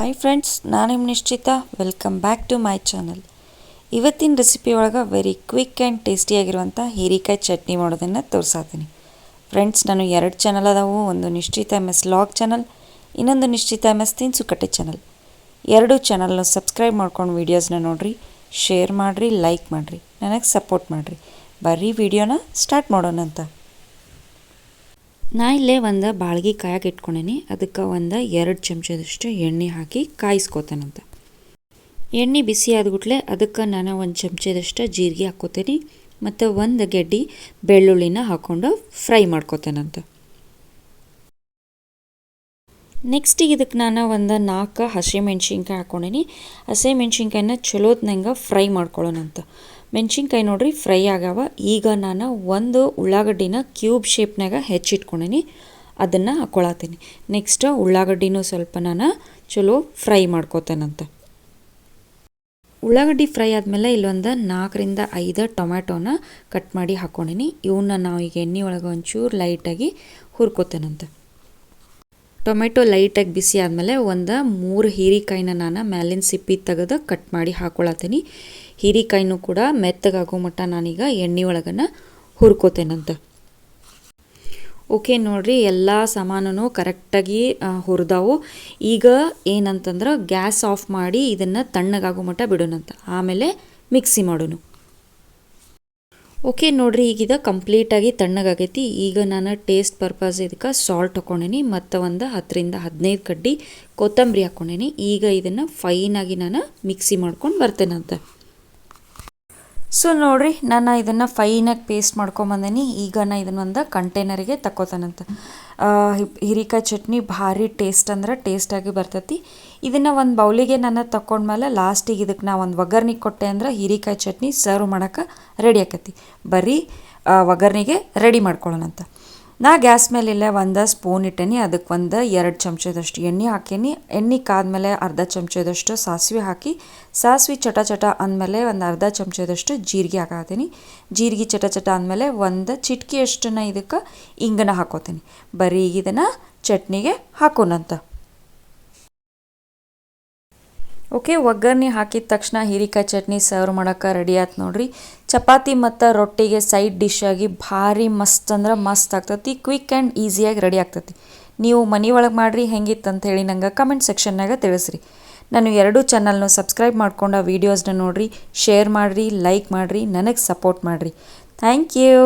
Hi friends, ನಾನು ನಿಮ್ಮ Nishchita. Welcome back to my channel. ಇವತ್ತಿನ ರೆಸಿಪಿ ಒಳಗೆ ವೆರಿ ಕ್ವಿಕ್ ಆ್ಯಂಡ್ ಟೇಸ್ಟಿಯಾಗಿರುವಂಥ ಹೀರೆಕಾಯಿ ಚಟ್ನಿ ಮಾಡೋದನ್ನು ತೋರಿಸ್ತೀನಿ. ಫ್ರೆಂಡ್ಸ್, ನಾನು 2 ಚಾನಲ್ ಅದಾವು. ಒಂದು ನಿಶ್ಚಿತ MS ಲಾಗ್ ಚಾನಲ್, ಇನ್ನೊಂದು ನಿಶ್ಚಿತ MS ತಿನಿಸುಕಟ್ಟೆ ಚಾನಲ್. 2 ಚಾನಲ್ನ ಸಬ್ಸ್ಕ್ರೈಬ್ ಮಾಡ್ಕೊಂಡು ವೀಡಿಯೋಸ್ನ ನೋಡಿರಿ, ಶೇರ್ ಮಾಡಿರಿ, ಲೈಕ್ ಮಾಡಿರಿ, ನನಗೆ ಸಪೋರ್ಟ್ ಮಾಡಿರಿ. ಬರ್ರಿ ವಿಡಿಯೋನ ಸ್ಟಾರ್ಟ್ ಮಾಡೋಣಂತ. ನಾ ಇಲ್ಲೇ ಒಂದು ಬಾಳ್ಗಿ ಕಾಯಕ್ಕೆ ಇಟ್ಕೊಂಡೇನಿ. ಅದಕ್ಕೆ ಒಂದು 2 ಚಮಚದಷ್ಟು ಎಣ್ಣೆ ಹಾಕಿ ಕಾಯಿಸ್ಕೋತೇನಂತ. ಎಣ್ಣೆ ಬಿಸಿ ಆದ್ಬಿಟ್ಲೆ ಅದಕ್ಕೆ ನಾನು 1 ಚಮಚದಷ್ಟು ಜೀರಿಗೆ ಹಾಕ್ಕೋತೀನಿ ಮತ್ತು 1 ಗೆಡ್ಡೆ ಬೆಳ್ಳುಳ್ಳಿನ ಹಾಕ್ಕೊಂಡು ಫ್ರೈ ಮಾಡ್ಕೋತೇನಂತ. ನೆಕ್ಸ್ಟಿಗೆ ಇದಕ್ಕೆ ನಾನು ಒಂದು 4 ಹಸಿಮೆಣ್ಸಿನ್ಕಾಯಿ ಹಾಕ್ಕೊಂಡೇನಿ. ಹಸಿಮೆಣ್ಸಿನ್ಕಾಯಿನ ಚಲೋತ್ನಂಗೆ ಫ್ರೈ ಮಾಡ್ಕೊಳ್ಳೋಣಂತ. ಮೆಣಸಿನ್ಕಾಯಿ ನೋಡ್ರಿ ಫ್ರೈ ಆಗ್ಯಾವ. ಈಗ ನಾನು 1 ಉಳ್ಳಾಗಡ್ಡಿನ ಕ್ಯೂಬ್ ಶೇಪ್ನಾಗ ಹೆಚ್ಚಿಟ್ಕೊಂಡೇನಿ, ಅದನ್ನು ಹಾಕ್ಕೊಳತ್ತೀನಿ. ನೆಕ್ಸ್ಟ್ ಉಳ್ಳಾಗಡ್ಡಿನೂ ಸ್ವಲ್ಪ ನಾನು ಚಲೋ ಫ್ರೈ ಮಾಡ್ಕೋತೇನಂತ. ಉಳ್ಳಾಗಡ್ಡಿ ಫ್ರೈ ಆದಮೇಲೆ ಇಲ್ಲೊಂದು 4ರಿಂದ 5 ಟೊಮ್ಯಾಟೋನ ಕಟ್ ಮಾಡಿ ಹಾಕ್ಕೊಂಡೇನಿ. ಇವನ್ನ ನಾವು ಈಗ ಎಣ್ಣೆ ಒಳಗೆ ಒಂಚೂರು ಲೈಟಾಗಿ ಹುರ್ಕೋತೇನಂತ. ಟೊಮೆಟೊ ಲೈಟಾಗಿ ಬಿಸಿ ಆದಮೇಲೆ 3 ಹೀರೆಕಾಯಿನ ನಾನು ಮ್ಯಾಲಿನ ಸಿಪ್ಪಿ ತೆಗೆದು ಕಟ್ ಮಾಡಿ ಹಾಕ್ಕೊಳತ್ತೀನಿ. ಹೀರೆಕಾಯಿನೂ ಕೂಡ ಮೆತ್ತಗಾಗೋ ಮಟ್ಟ ನಾನೀಗ ಎಣ್ಣೆ ಒಳಗನ್ನು ಹುರ್ಕೋತೇನಂತ. ಓಕೆ ನೋಡ್ರಿ, ಎಲ್ಲ ಸಾಮಾನು ಕರೆಕ್ಟಾಗಿ ಹುರಿದಾವು. ಈಗ ಏನಂತಂದ್ರೆ ಗ್ಯಾಸ್ ಆಫ್ ಮಾಡಿ ಇದನ್ನು ತಣ್ಣಗಾಗೋ ಮಟ್ಟ ಬಿಡೋಣಂತ. ಆಮೇಲೆ ಮಿಕ್ಸಿ ಮಾಡೋಣ. ಓಕೆ ನೋಡ್ರಿ, ಈಗಿದ ಕಂಪ್ಲೀಟಾಗಿ ತಣ್ಣಗಾಗೈತಿ. ಈಗ ನಾನು ಟೇಸ್ಟ್ ಪರ್ಪಸ್ ಇದಕ್ಕೆ ಸಾಲ್ಟ್ ಹಾಕ್ಕೊಂಡೇನಿ ಮತ್ತು 10ರಿಂದ 15 ಕಡ್ಡಿ ಕೊತ್ತಂಬರಿ ಹಾಕ್ಕೊಂಡೇನಿ. ಈಗ ಇದನ್ನು ಫೈನಾಗಿ ನಾನು ಮಿಕ್ಸಿ ಮಾಡ್ಕೊಂಡು ಬರ್ತೇನಂತ. ಸೊ ನೋಡ್ರಿ, ನಾನು ಇದನ್ನು ಫೈನಾಗಿ ಪೇಸ್ಟ್ ಮಾಡ್ಕೊಂಬಂದೇನಿ. ಈಗ ನಾನು ಇದನ್ನು ಒಂದು ಕಂಟೈನರಿಗೆ ತಕ್ಕೋತಾನಂತ. ಹೀರೆಕಾಯಿ ಚಟ್ನಿ ಭಾರಿ ಟೇಸ್ಟ್ ಅಂದ್ರೆ ಟೇಸ್ಟಾಗಿ ಬರ್ತೈತಿ. ಇದನ್ನು ಒಂದು ಬೌಲಿಗೆ ನಾನು ತಗೊಂಡ್ಮೇಲೆ ಲಾಸ್ಟಿಗೆ ಇದಕ್ಕೆ ನಾ ಒಂದು ಒಗ್ಗರ್ನಿಗೆ ಕೊಟ್ಟೆ ಅಂದ್ರೆ ಹೀರೆಕಾಯಿ ಚಟ್ನಿ ಸರ್ವ್ ಮಾಡೋಕೆ ರೆಡಿ ಆಕೈತಿ. ಬರ್ರಿ ಒಗ್ಗರ್ನಿಗೆ ರೆಡಿ ಮಾಡ್ಕೊಳ್ಳೋಣಂತ. ನಾ ಗ್ಯಾಸ್ ಮೇಲೆಲ್ಲ 1 ಸ್ಪೂನ್ ಇಟ್ಟೇನಿ. ಅದಕ್ಕೆ 2 ಚಮಚದಷ್ಟು ಎಣ್ಣೆ ಹಾಕೀನಿ. ಎಣ್ಣೆ ಕಾದ್ಮೇಲೆ 1/2 ಚಮಚದಷ್ಟು ಸಾಸಿವೆ ಹಾಕಿ, ಸಾಸಿವೆ ಚಟ ಚಟ ಅಂದಮೇಲೆ 1/2 ಚಮಚದಷ್ಟು ಜೀರಿಗೆ ಹಾಕತ್ತೀನಿ. ಜೀರಿಗೆ ಚಟ ಚಟ ಅಂದಮೇಲೆ 1 ಚಿಟಿಕೆಯಷ್ಟನ್ನು ಇದಕ್ಕೆ ಇಂಗನ್ನ ಹಾಕೋತೀನಿ. ಬರೀ ಇದನ್ನು ಚಟ್ನಿಗೆ ಹಾಕೋಣಂತ. ಓಕೆ, ಒಗ್ಗರಣೆ ಹಾಕಿದ ತಕ್ಷಣ ಹೀರೆಕಾಯಿ ಚಟ್ನಿ ಸರ್ವ್ ಮಾಡೋಕೆ ರೆಡಿ ಆಯ್ತು ನೋಡ್ರಿ. ಚಪಾತಿ ಮತ್ತು ರೊಟ್ಟಿಗೆ ಸೈಡ್ ಡಿಶ್ ಆಗಿ ಭಾರಿ ಮಸ್ತ್ ಅಂದ್ರೆ ಮಸ್ತ್ ಆಗ್ತೈತಿ. ಕ್ವಿಕ್ ಆ್ಯಂಡ್ ಈಸಿಯಾಗಿ ರೆಡಿ ಆಗ್ತೈತಿ. ನೀವು ಮನೆ ಒಳಗೆ ಮಾಡಿರಿ, ಹೆಂಗಿತ್ತು ಅಂತ ಹೇಳಿ ನಂಗೆ ಕಮೆಂಟ್ ಸೆಕ್ಷನ್ನಾಗ ತಿಳಿಸ್ರಿ. ನಾನು 2 ಚಾನಲ್ನು ಸಬ್ಸ್ಕ್ರೈಬ್ ಮಾಡ್ಕೊಂಡು ವೀಡಿಯೋಸ್ನ ನೋಡಿರಿ, ಶೇರ್ ಮಾಡಿರಿ, ಲೈಕ್ ಮಾಡಿರಿ, ನನಗೆ ಸಪೋರ್ಟ್ ಮಾಡಿರಿ. Thank you.